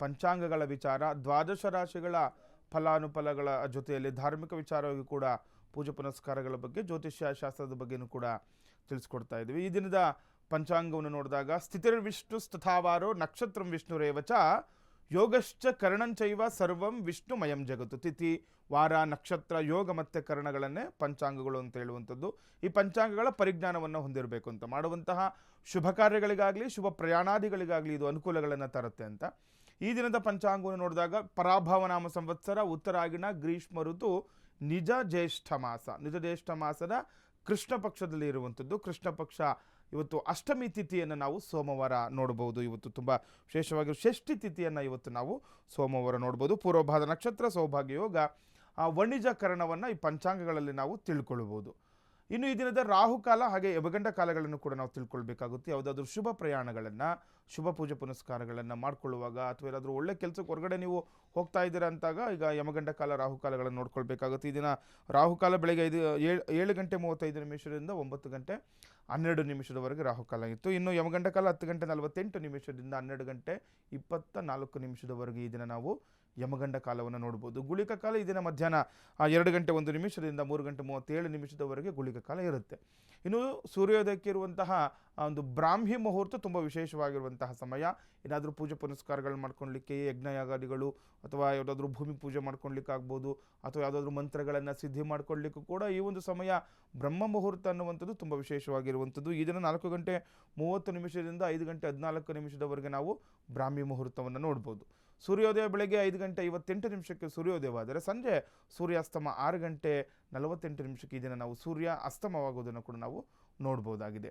ಪಂಚಾಂಗಗಳ ವಿಚಾರ, ದ್ವಾದಶ ರಾಶಿಗಳ ಫಲಾನುಫಲಗಳ ಜೊತೆಯಲ್ಲಿ ಧಾರ್ಮಿಕ ವಿಚಾರವಾಗಿ ಕೂಡ ಪೂಜೆ ಪುನಸ್ಕಾರಗಳ ಬಗ್ಗೆ, ಜ್ಯೋತಿಷ್ಯ ಶಾಸ್ತ್ರದ ಬಗ್ಗೆನೂ ಕೂಡ ತಿಳಿಸ್ಕೊಡ್ತಾ ಇದ್ವಿ. ಈ ದಿನದ ಪಂಚಾಂಗವನ್ನು ನೋಡಿದಾಗ ಸ್ಥಿತಿರ್ವಿಷ್ಣು ತಥಾವಾರೋ ನಕ್ಷತ್ರಂ ವಿಷ್ಣುರೇವಚ ಯೋಗಶ್ಚ ಕರ್ಣಂಚೈವ ಸರ್ವಂ ವಿಷ್ಣುಮಯಂ ಜಗತ್ತು. ತಿಥಿ, ವಾರ, ನಕ್ಷತ್ರ, ಯೋಗ ಮತ್ತು ಕರ್ಣಗಳನ್ನೇ ಪಂಚಾಂಗಗಳು ಅಂತ ಹೇಳುವಂಥದ್ದು. ಈ ಪಂಚಾಂಗಗಳ ಪರಿಜ್ಞಾನವನ್ನು ಹೊಂದಿರಬೇಕು ಅಂತ, ಮಾಡುವಂತಹ ಶುಭ ಕಾರ್ಯಗಳಿಗಾಗಲಿ ಶುಭ ಪ್ರಯಾಣಾದಿಗಳಿಗಾಗಲಿ ಇದು ಅನುಕೂಲಗಳನ್ನು ತರುತ್ತೆ ಅಂತ. ಈ ದಿನದ ಪಂಚಾಂಗವನ್ನು ನೋಡಿದಾಗ ಪರಾಭವನಾಮ ಸಂವತ್ಸರ, ಉತ್ತರಾಯಣ, ಗ್ರೀಷ್ಮ ಋತು, ನಿಜ ಜ್ಯೇಷ್ಠ ಮಾಸ. ನಿಜ ಜ್ಯೇಷ್ಠ ಮಾಸದ ಕೃಷ್ಣ ಪಕ್ಷದಲ್ಲಿ ಇರುವಂಥದ್ದು. ಕೃಷ್ಣ ಪಕ್ಷ ಇವತ್ತು ಅಷ್ಟಮಿ ತಿಥಿಯನ್ನು ನಾವು ಸೋಮವಾರ ನೋಡ್ಬೋದು. ಇವತ್ತು ತುಂಬ ವಿಶೇಷವಾಗಿ ಷಷ್ಠಿ ತಿಥಿಯನ್ನು ಇವತ್ತು ನಾವು ಸೋಮವಾರ ನೋಡ್ಬೋದು. ಪೂರ್ವಭಾದ ನಕ್ಷತ್ರ, ಸೌಭಾಗ್ಯ ಯೋಗ, ವಣಿಜ ಕರ್ಣವನ್ನು ಈ ಪಂಚಾಂಗಗಳಲ್ಲಿ ನಾವು ತಿಳ್ಕೊಳ್ಬೋದು. ಇನ್ನು ಈ ದಿನದ ರಾಹುಕಾಲ ಹಾಗೆ ಯಮಗಂಡ ಕಾಲಗಳನ್ನು ಕೂಡ ನಾವು ತಿಳ್ಕೊಳ್ಬೇಕಾಗುತ್ತೆ. ಯಾವುದಾದ್ರೂ ಶುಭ ಪ್ರಯಾಣಗಳನ್ನು, ಶುಭ ಪೂಜೆ ಪುನಸ್ಕಾರಗಳನ್ನು ಮಾಡ್ಕೊಳ್ಳುವಾಗ ಅಥವಾ ಏನಾದರೂ ಒಳ್ಳೆ ಕೆಲಸಕ್ಕೆ ಹೊರಗಡೆ ನೀವು ಹೋಗ್ತಾ ಇದ್ದೀರಾ ಅಂತಾಗ ಈಗ ಯಮಗಂಡ ಕಾಲ, ರಾಹುಕಾಲಗಳನ್ನು ನೋಡ್ಕೊಳ್ಬೇಕಾಗುತ್ತೆ. ಈ ದಿನ ರಾಹುಕಾಲ ಬೆಳಗ್ಗೆ 7 ಗಂಟೆ 35 ನಿಮಿಷದಿಂದ 9 ಗಂಟೆ 12 ನಿಮಿಷದವರೆಗೆ ರಾಹುಕಾಲ ಇತ್ತು. ಇನ್ನು ಯಮಗಂಡ ಕಾಲ 10 ಗಂಟೆ 48 ನಿಮಿಷದಿಂದ 12 ಗಂಟೆ 24 ನಿಮಿಷದವರೆಗೆ ಈ ದಿನ ನಾವು ಯಮಗಂಡ ಕಾಲವನ್ನು ನೋಡ್ಬೋದು. ಗುಳಿಕ ಕಾಲ ಈ ದಿನ ಮಧ್ಯಾಹ್ನ 2 ಗಂಟೆ 1 ನಿಮಿಷದಿಂದ 3 ಗಂಟೆ 37 ನಿಮಿಷದವರೆಗೆ ಗುಳಿಕ ಕಾಲ ಇರುತ್ತೆ. ಇನ್ನು ಸೂರ್ಯೋದಯಕ್ಕೆ ಇರುವಂತಹ ಒಂದು ಬ್ರಾಹ್ಮಿ ಮುಹೂರ್ತ ತುಂಬ ವಿಶೇಷವಾಗಿರುವಂತಹ ಸಮಯ. ಏನಾದರೂ ಪೂಜೆ ಪುನಸ್ಕಾರಗಳು ಮಾಡ್ಕೊಳ್ಲಿಕ್ಕೆ, ಯಜ್ಞಯಾಗಾದಿಗಳು ಅಥವಾ ಯಾವುದಾದ್ರೂ ಭೂಮಿ ಪೂಜೆ ಮಾಡ್ಕೊಳ್ಲಿಕ್ಕಾಗ್ಬೋದು, ಅಥವಾ ಯಾವುದಾದ್ರೂ ಮಂತ್ರಗಳನ್ನು ಸಿದ್ಧಿ ಮಾಡ್ಕೊಳ್ಳಿಕ್ಕೂ ಕೂಡ ಈ ಒಂದು ಸಮಯ ಬ್ರಹ್ಮ ಮುಹೂರ್ತ ಅನ್ನುವಂಥದ್ದು ತುಂಬ ವಿಶೇಷವಾಗಿರುವಂಥದ್ದು. ಈ ದಿನ 4 ಗಂಟೆ 30 ನಿಮಿಷದಿಂದ 5 ಗಂಟೆ 14 ನಿಮಿಷದವರೆಗೆ ನಾವು ಬ್ರಾಹ್ಮಿ ಮುಹೂರ್ತವನ್ನು ನೋಡ್ಬೋದು. ಸೂರ್ಯೋದಯ ಬೆಳಗ್ಗೆ 5 ಗಂಟೆ 58 ನಿಮಿಷಕ್ಕೆ ಸೂರ್ಯೋದಯವಾದರೆ ಸಂಜೆ ಸೂರ್ಯಾಸ್ತಮ 6 ಗಂಟೆ 48 ನಿಮಿಷಕ್ಕೆ ಈ ದಿನ ನಾವು ಸೂರ್ಯ ಅಸ್ತಮವಾಗುವುದನ್ನು ಕೂಡ ನಾವು ನೋಡ್ಬೋದಾಗಿದೆ.